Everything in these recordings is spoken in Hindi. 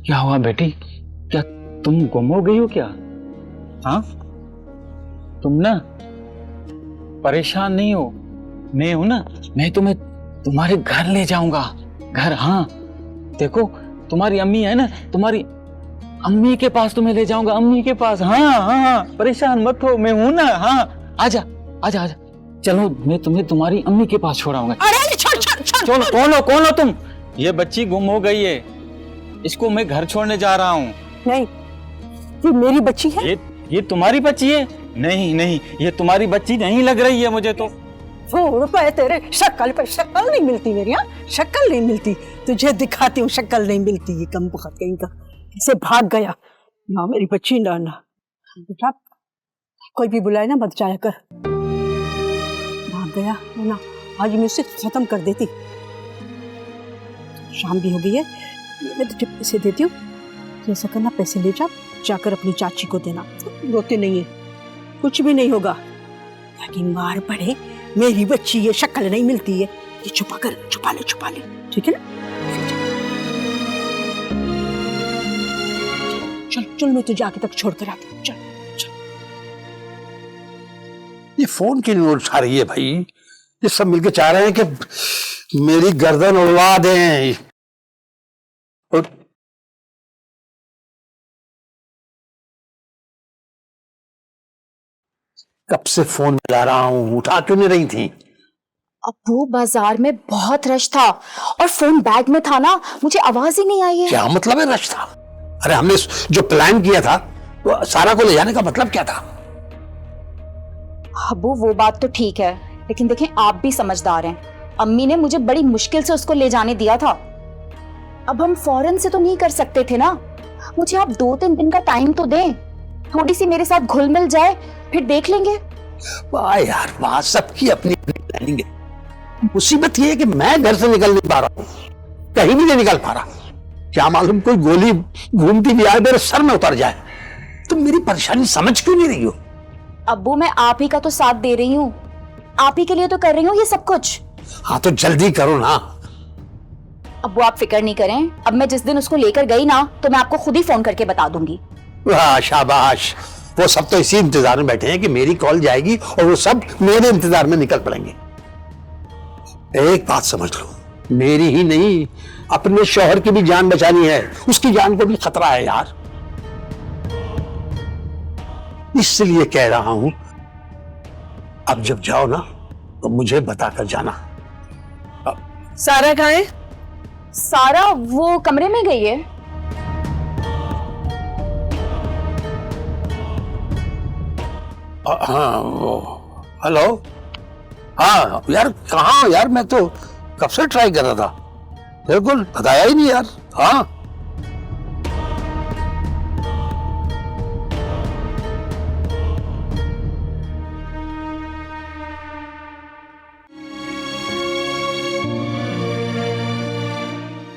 क्या हुआ बेटी? क्या तुम गुम हो गई हो क्या? हाँ, तुम ना परेशान नहीं हो, मैं हूं ना, मैं तुम्हें तुम्हारे घर ले जाऊंगा। घर, हाँ देखो, तुम्हारी अम्मी है ना, तुम्हारी अम्मी के पास तुम्हें ले जाऊंगा, अम्मी के पास। हाँ हाँ हाँ, परेशान मत हो, मैं हूं ना। हाँ, आजा आजा आजा, चलो मैं तुम्हें तुम्हारी अम्मी के पास छोड़ाऊंगा। अरे छोड़ छोड़ छोड़। चलो, कौन हो तुम? ये बच्ची गुम हो गई है, इसको मैं घर छोड़ने जा रहा हूँ। नहीं, ये मेरी बच्ची है। ये तुम्हारी बच्ची है? नहीं नहीं, ये तुम्हारी बच्ची नहीं लग रही है मुझे तो। रुपए तेरे शक्ल पे शक्ल नहीं मिलती मेरी, यहाँ शक्ल नहीं मिलती। तुझे दिखाती हूँ, शक्ल नहीं मिलती। ये कम बखत कहीं का इसे भाग गया ना, मेरी बच्ची ना ना। बेटा कोई भी बुलाए ना मत जाया कर। भाग गया ना, आज मैं उसे खत्म कर देती। शाम भी हो गई है, मैं तुझे पैसे देती हूँ, जैसा करना पैसे ले जा, जाकर अपनी चाची को देना। रोते नहीं है, कुछ भी नहीं होगा। ताकि मार पड़े, मेरी बच्ची ये शक्ल नहीं मिलती है, ये छुपा ले, ठीक है ना? चल चल, मैं तुझे आगे तक छोड़ कर आती हूँ। चल चल। ये फोन क्यों नहीं उठा रही है भाई? ये सब मिलके चाह रहे हैं कि मेरी गर्दन उड़वा दें। और कब से फोन मिला रहा हूं, उठा क्यों नहीं रही थी? अब्बू बाजार में बहुत रश था और फोन बैग में था ना, मुझे आवाज ही नहीं आई है। क्या मतलब है रश था? अरे हमने जो प्लान किया था वो सारा को ले जाने का मतलब क्या था? अब्बू वो बात तो ठीक है, लेकिन देखें आप भी समझदार हैं। अम्मी ने मुझे बड़ी मुश्किल से उसको ले जाने दिया था। अब हम फौरन से तो नहीं कर सकते थे ना, मुझे आप 2-3 दिन का टाइम तो दें, थोड़ी सी मेरे साथ घुल मिल जाए, फिर देख लेंगे। वाह यार वाह, सबकी अपनी अपनी प्लानिंग है। मुसीबत ये है कि मैं घर से निकल नहीं पा रहा हूँ, कहीं भी नहीं निकल पा रहा। क्या मालूम कोई गोली घूमती भी आए मेरे सर में उतर जाए। तुम मेरी परेशानी समझ क्यों नहीं रही हो? अब्बू मैं आप ही का तो साथ दे रही हूँ, आप ही के लिए तो कर रही हूँ ये सब कुछ। हाँ तो जल्दी करो ना। अब्बू आप फिक्र नहीं करें, अब मैं जिस दिन उसको लेकर गई ना तो मैं आपको खुद ही फोन करके बता दूंगी। वाह शाबाश, वो सब तो इसी इंतजार में बैठे हैं कि मेरी कॉल जाएगी और वो सब मेरे इंतजार में निकल पड़ेंगे। एक बात समझ लो, मेरी ही नहीं अपने शौहर की भी जान बचानी है, उसकी जान को भी खतरा है यार। इसलिए कह रहा हूं, अब जब जाओ ना तो मुझे बताकर जाना। सारा कहाँ है? सारा वो कमरे में गई है। हाँ हेलो, हाँ यार कहाँ यार, मैं तो कब से ट्राई कर रहा था, बिल्कुल बताया ही नहीं यार। हाँ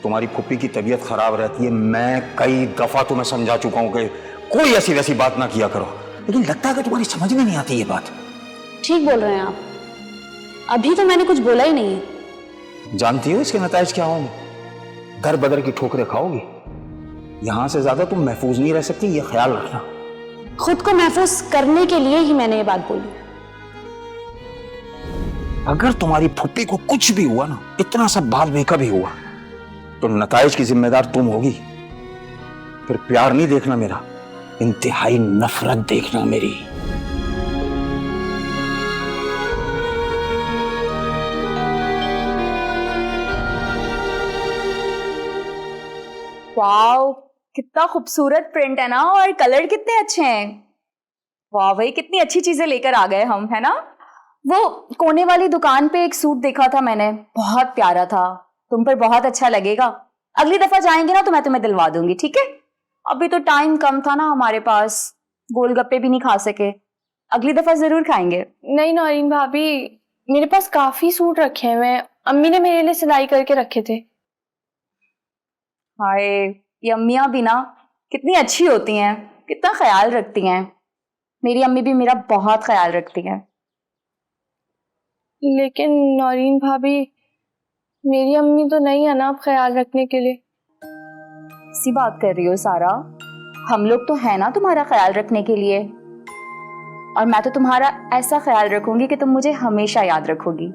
तुम्हारी फुप्पी की तबीयत खराब रहती है, मैं कई दफा तुम्हें समझा चुका हूं कि कोई ऐसी वैसी बात ना किया करो, लेकिन लगता है कि तुम्हारी समझ में नहीं आती ये बात। ठीक बोल रहे हैं आप, अभी तो मैंने कुछ बोला ही नहीं है। जानती हो इसके नतीजे क्या होंगे? दर बदर की ठोकरें खाओगी। यहां से ज्यादा तुम महफूज नहीं रह सकती, ये ख्याल रखना। खुद को महफूज करने के लिए ही मैंने ये बात बोली। अगर तुम्हारी फुप्पी को कुछ भी हुआ ना, इतना सब बाद में कभी हुआ, तो नताइज की जिम्मेदार तुम होगी। फिर प्यार नहीं देखना मेरा, इंतहाई नफरत देखना मेरी। वाव, कितना खूबसूरत प्रिंट है ना, और कलर कितने अच्छे हैं। वाह भाई, कितनी अच्छी चीजें लेकर आ गए हम, है ना। वो कोने वाली दुकान पे एक सूट देखा था मैंने, बहुत प्यारा था, तुम पर बहुत अच्छा लगेगा। अगली दफा जाएंगे ना तो मैं तुम्हें दिलवा दूंगी, ठीक है। अभी तो टाइम कम था ना हमारे पास, गोलगप्पे भी नहीं खा सके, अगली दफा जरूर खाएंगे। नहीं नौरीन भाभी, मेरे पास काफी सूट रखे हैं, मैं अम्मी ने मेरे लिए सिलाई करके रखे थे। हाय, ये अम्मियां भी ना कितनी अच्छी होती हैं, कितना ख्याल रखती हैं। मेरी अम्मी भी मेरा बहुत ख्याल रखती हैं। लेकिन नौरीन भाभी, मेरी अम्मी तो नहीं है ना अब ख्याल रखने के लिए। कैसी बात कर रही हो सारा? हम लोग तो है ना तुम्हारा ख्याल रखने के लिए, और मैं तो तुम्हारा ऐसा ख्याल रखूंगी कि तुम मुझे हमेशा याद रखोगी।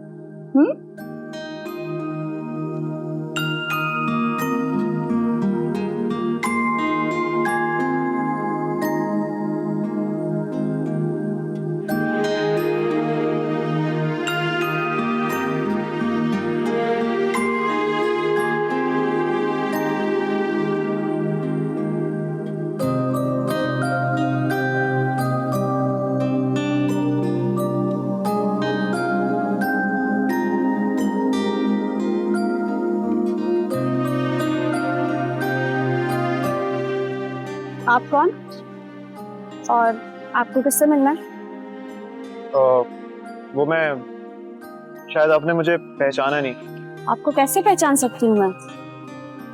आप कौन और आपको किससे मिलना है? वो मैं, शायद आपने मुझे पहचाना नहीं। आपको कैसे पहचान सकती हूँ मैं?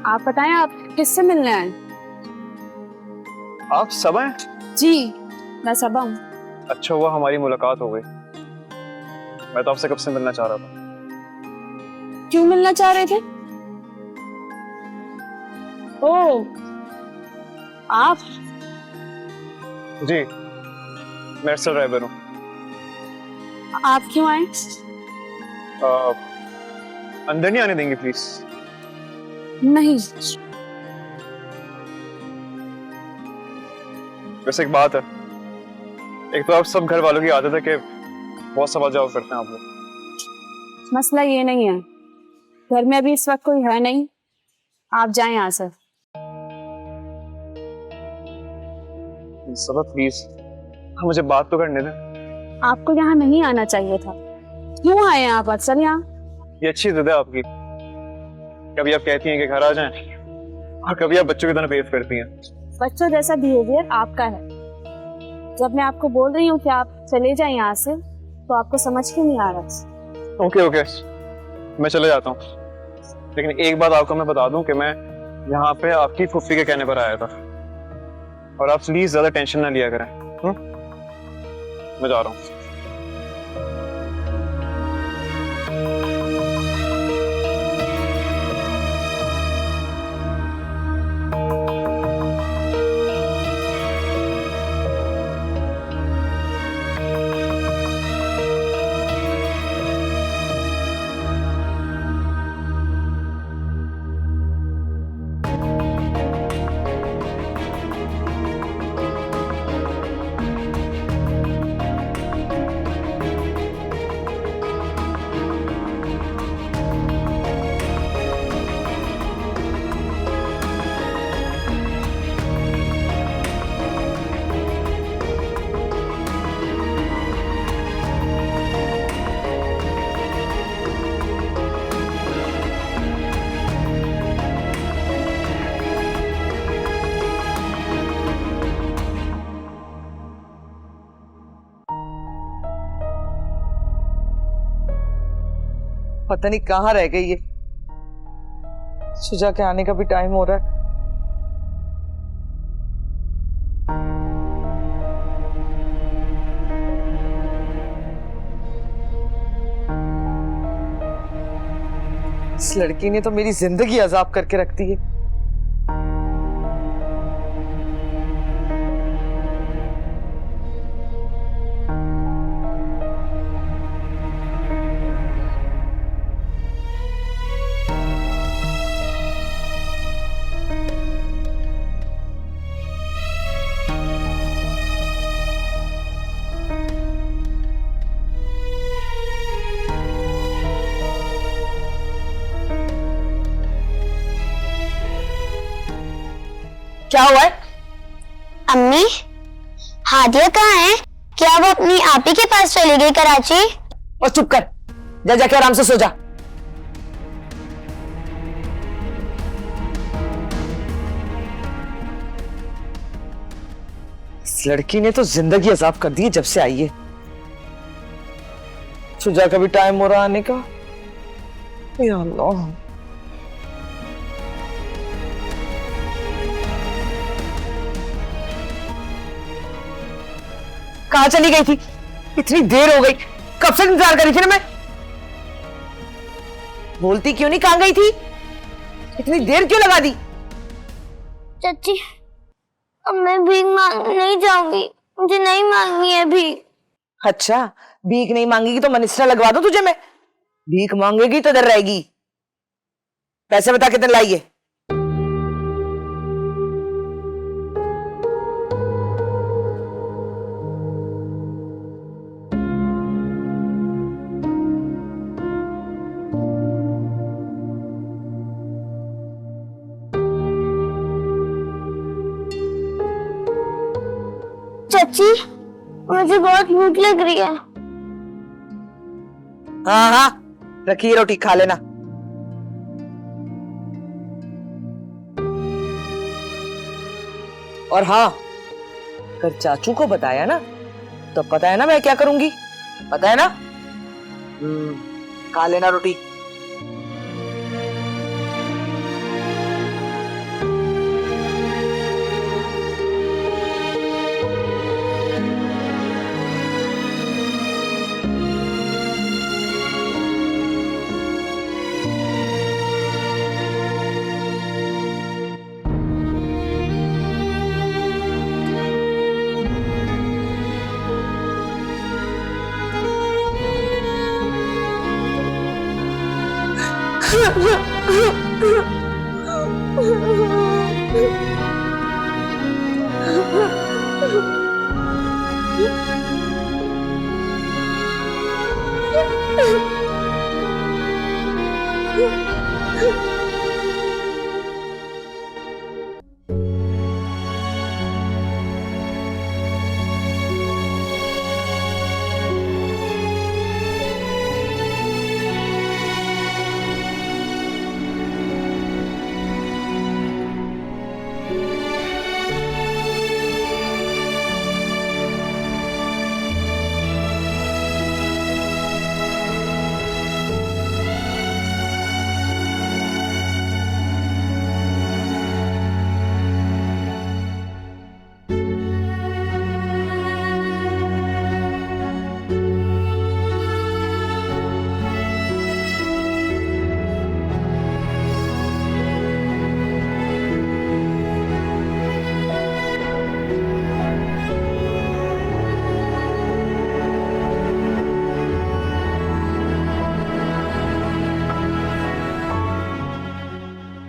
आप बताएं, आप किससे मिलने आए? आप सब हैं? जी, मैं सबा हूँ। अच्छा हुआ हमारी मुलाकात हो गई। मैं तो आपसे कब से मिलना चाह रहा था। क्यों मिलना चाह रहे थे? ओह, आप? जी, मैं अरसल ड्राइवर हूँ। आप क्यों आए? अंदर नहीं आने देंगे प्लीज? नहीं। वैसे एक बात है, एक तो आप सब घर वालों की आदत है कि बहुत सवाल जवाब करते हैं आप लोग। मसला ये नहीं है, घर में अभी इस वक्त कोई है नहीं, आप जाएं यहाँ से। सबा प्लीज, मुझे बात तो करने दें। आपको यहाँ नहीं आना चाहिए था। क्यों आए आप अक्सर यहाँ? ये अच्छी जिद है आपकी। कभी आप कहती हैं कि घर आ जाएं, और कभी आप बच्चों की तरह बेइज्जत करती हैं। बच्चों जैसा बिहेवियर आपका है। जब मैं आपको बोल रही हूँ कि आप चले जाएं यहाँ से, तो आपको समझ के नहीं आ रहा। ओके ओके, मैं चले जाता हूँ, लेकिन एक बात आपको मैं बता दूं कि मैं यहाँ पे आपकी फुफ्फी के कहने पर आया था, और आप प्लीज ज्यादा टेंशन ना लिया करें। मैं जा रहा हूँ। पता नहीं कहाँ रह गई ये। सुजा के आने का भी टाइम हो रहा है। इस लड़की ने तो मेरी जिंदगी अजाब करके रख दी है। क्या हुआ है? अम्मी, हादिया कहाँ है? क्या वो अपनी आपी के पास चली गई कराची? और चुप कर, जा जाके आराम से सो जा। इस लड़की ने तो जिंदगी अजाब कर दी है जब से आई है। सुजा का भी टाइम हो रहा आने का। या अल्लाह, कहाँ चली गई थी? इतनी देर हो गई, कब से इंतजार करी थी ना मैं। बोलती क्यों नहीं, कहाँ गई थी? इतनी देर क्यों लगा दी? चाची, अब मैं भीख मांगने नहीं जाऊंगी, मुझे नहीं मांगनी है भीख। अच्छा, भीख नहीं मांगेगी तो मनिस्ट्रा लगवा दो तुझे मैं। भीख मांगेगी तो इधर रहेगी। पैसे बता कितने लाइए। चाची, मुझे बहुत भूख लग रही है। हाँ हाँ, रखिए रोटी, खा लेना। और हाँ, अगर चाचू को बताया ना तो पता है ना मैं क्या करूंगी, पता है ना। खा लेना रोटी।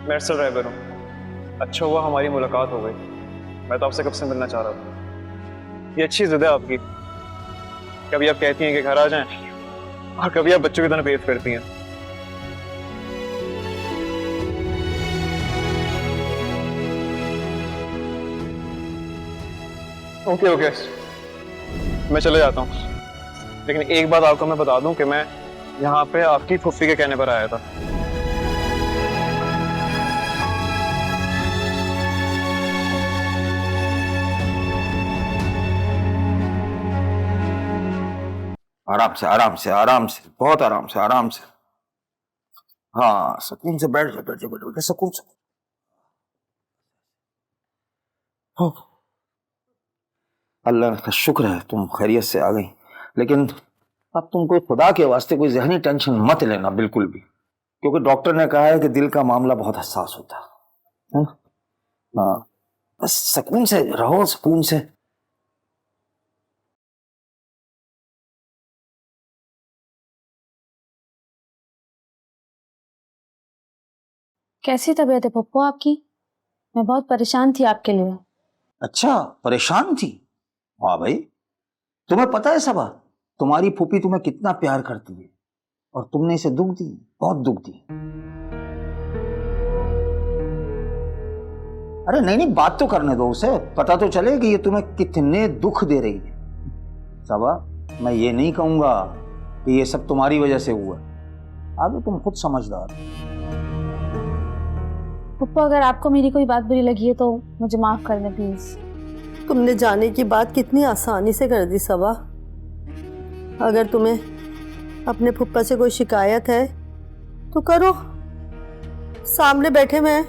मैं अरसल ड्राइवर हूँ। अच्छा हुआ हमारी मुलाकात हो गई, मैं तो आपसे कब से मिलना चाह रहा था। ये अच्छी जिद है आपकी, कभी आप कहती हैं कि घर आ जाएं और कभी आप बच्चों की तरह बेइज्जत करती हैं। ओके ओके, मैं चले जाता हूँ, लेकिन एक बात आपको मैं बता दूं कि मैं यहाँ पे आपकी फुफ्फी के कहने पर आया था। आराम से आराम से आराम से, बहुत आराम से आराम से। हाँ, सुकून से बैठ जाओ, बैठ जाओ, बैठ जाओ, सुकून से। अल्लाह का शुक्र है तुम खैरियत से आ गई, लेकिन अब तुम कोई खुदा के वास्ते कोई जहनी टेंशन मत लेना बिल्कुल भी, क्योंकि डॉक्टर ने कहा है कि दिल का मामला बहुत हसास होता है ना। हाँ, बस सुकून से रहो, सुकून से। कैसी तबीयत है पप्पू आपकी? मैं बहुत परेशान थी आपके लिए। अच्छा, परेशान थी? हाँ भाई, तुम्हें पता है सबा, तुम्हारी फूफी तुम्हें कितना प्यार करती है और तुमने इसे दुख दी, बहुत दुख दी। अरे नहीं नहीं, बात तो करने दो उसे, पता तो चले कि ये तुम्हें कितने दुख दे रही है। सबा, मैं ये नहीं कहूंगा कि ये सब तुम्हारी वजह से हुआ, आगे तुम खुद समझदार। पप्पू, अगर आपको मेरी कोई बात बुरी लगी है तो मुझे माफ कर दें प्लीज। तुमने जाने की बात कितनी आसानी से कर दी सबा। अगर तुम्हें अपने फुप्पा से कोई शिकायत है तो करो, सामने बैठे मैं।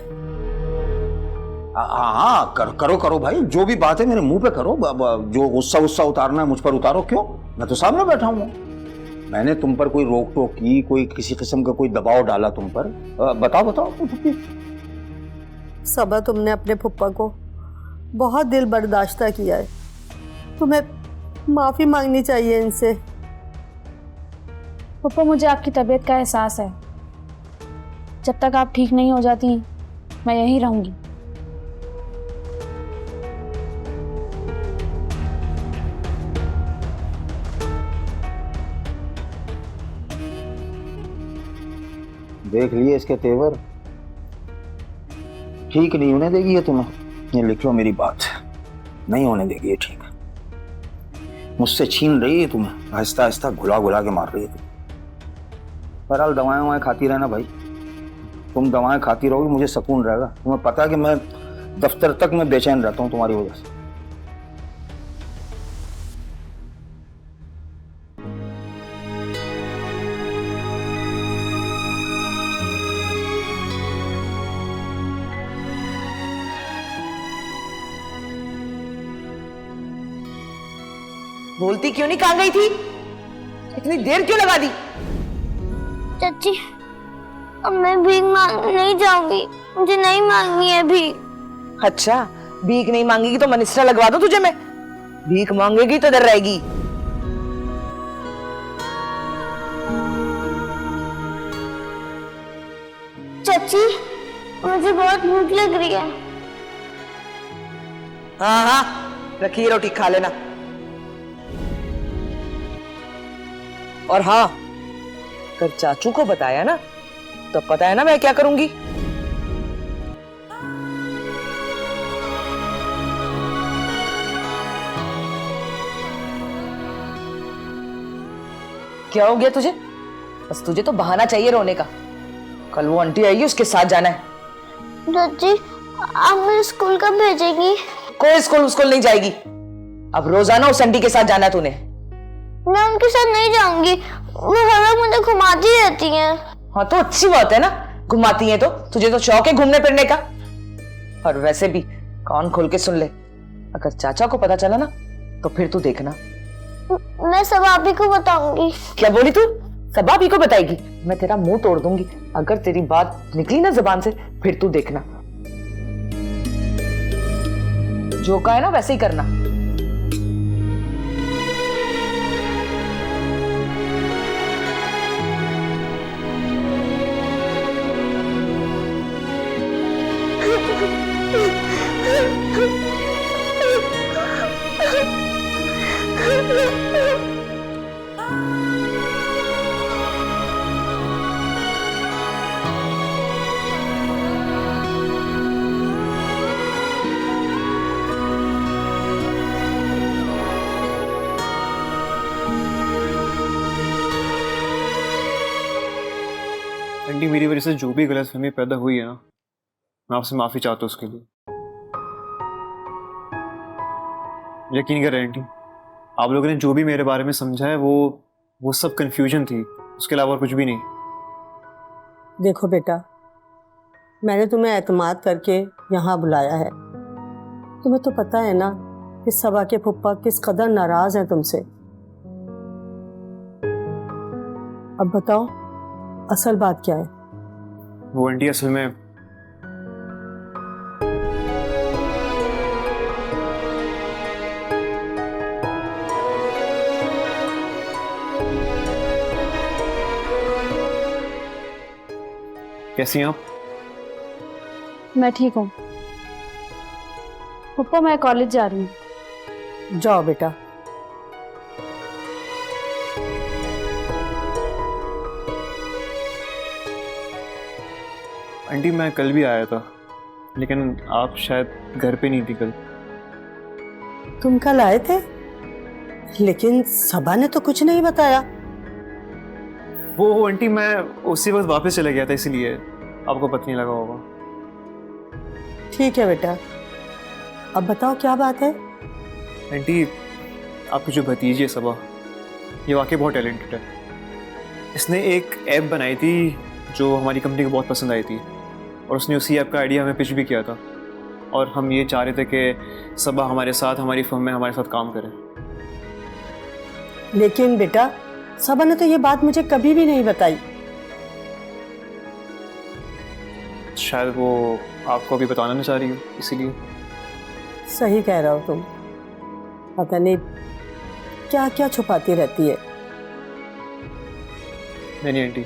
हाँ, करो करो भाई, जो भी बात है मेरे मुंह पे करो। जो गुस्सा उतारना है मुझ पर उतारो, क्यों, मैं तो सामने बैठा हूँ। मैंने तुम पर कोई रोक टोक की, कोई किसी किस्म का कोई दबाव डाला तुम पर? बताओ बताओ। सबा, तुमने अपने फुप्पा को बहुत दिल बर्दाश्त किया है, तुम्हें माफी मांगनी चाहिए इनसे। पप्पा, मुझे आपकी तबीयत का एहसास है। जब तक आप ठीक नहीं हो जाती मैं यहीं रहूंगी। देख लिए इसके तेवर, ठीक नहीं होने देगी ये तुम्हें। ये लिख लो मेरी बात, नहीं होने देगी ये ठीक। मुझसे छीन रही है तुम्हें, आहिस्ता आहिस्ता घुला घुला के मार रही है तुम्हें। बहरहाल दवाएं ववाएं खाती रहना भाई, तुम दवाएं खाती रहोगी मुझे सुकून रहेगा। तुम्हें पता है कि मैं दफ्तर तक मैं बेचैन रहता हूँ तुम्हारी वजह से। बोलती क्यों नहीं, कहाँ गई थी? इतनी देर क्यों लगा दी? चाची, अब मैं भीख मांगने नहीं जाऊंगी, मुझे नहीं मांगनी है भीख। अच्छा, भीख नहीं मांगेगी तो मनिस्ट्रा लगवा दूं तुझे मैं? भीख मांगेगी तो इधर रहेगी। चाची, मुझे बहुत भूख लग रही है। हाँ हाँ, रखिए रोटी, खा लेना। और हाँ, अगर चाचू को बताया ना तो पता है ना मैं क्या करूंगी। क्या हो गया तुझे? बस तुझे तो बहाना चाहिए रोने का। कल वो आंटी आएगी, उसके साथ जाना है। चाची, आप मुझे स्कूल कब भेजेगी? कोई स्कूल नहीं जाएगी। अब रोजाना उस आंटी के साथ जाना है तूने। मैं उनके साथ नहीं जाऊंगी, वो हर वक्त मुझे घुमाती रहती हैं। हाँ तो अच्छी बात है ना, घुमाती हैं तो। तुझे तो शौक है घूमने फिरने का। और वैसे भी कान खोल के सुन ले, अगर चाचा को पता चला ना तो फिर तू देखना। मैं सब आप ही को बताऊंगी। क्या बोली तू? सब आप ही को बताएगी? मैं तेरा मुंह तोड़ दूंगी अगर तेरी बात निकली ना जुबान से। फिर तू देखना, जो कहा है ना वैसे ही करना। आंटी, मेरी वजह से जो भी गलतफहमी पैदा हुई है ना, मैं आपसे माफी चाहता हूँ उसके लिए। यकीन करें आंटी, आप लोगों ने जो भी मेरे बारे में समझा है वो सब कंफ्यूजन थी, उसके अलावा और कुछ भी नहीं। देखो बेटा, मैंने तुम्हें एतमाद करके यहाँ बुलाया है। तुम्हें तो पता है ना कि सबा के फुप्पा किस कदर नाराज हैं तुमसे। अब बताओ असल बात क्या है? वो आंटी असल में कैसी हैं आप? मैं ठीक हूँ पप्पा, मैं कॉलेज जा रही हूँ। जाओ बेटा। आंटी, मैं कल भी आया था, लेकिन आप शायद घर पे नहीं थी कल। तुम कल आए थे, लेकिन सबा ने तो कुछ नहीं बताया। वो आंटी, मैं उसी वक्त वापस चला गया था, इसीलिए आपको पता नहीं लगा होगा। ठीक है बेटा, अब बताओ क्या बात है? आंटी, आपकी जो भतीजी है सबा, ये वाकई बहुत टैलेंटेड है। इसने एक ऐप बनाई थी जो हमारी कंपनी को बहुत पसंद आई थी, और उसने उसी ऐप का आइडिया हमें पिच भी किया था, और हम ये चाह रहे थे कि सबा हमारे साथ, हमारी फर्म में हमारे साथ काम करे। लेकिन बेटा, सबा ने तो ये बात मुझे कभी भी नहीं बताई। शायद वो आपको अभी बताना नहीं चाह रही हूँ, इसीलिए। सही कह रहे हो तुम, पता नहीं क्या क्या छुपाती रहती है। नहीं आंटी,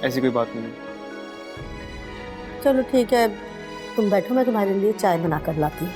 ऐसी कोई बात नहीं है। चलो ठीक है, तुम बैठो, मैं तुम्हारे लिए चाय बना कर लाती हूँ।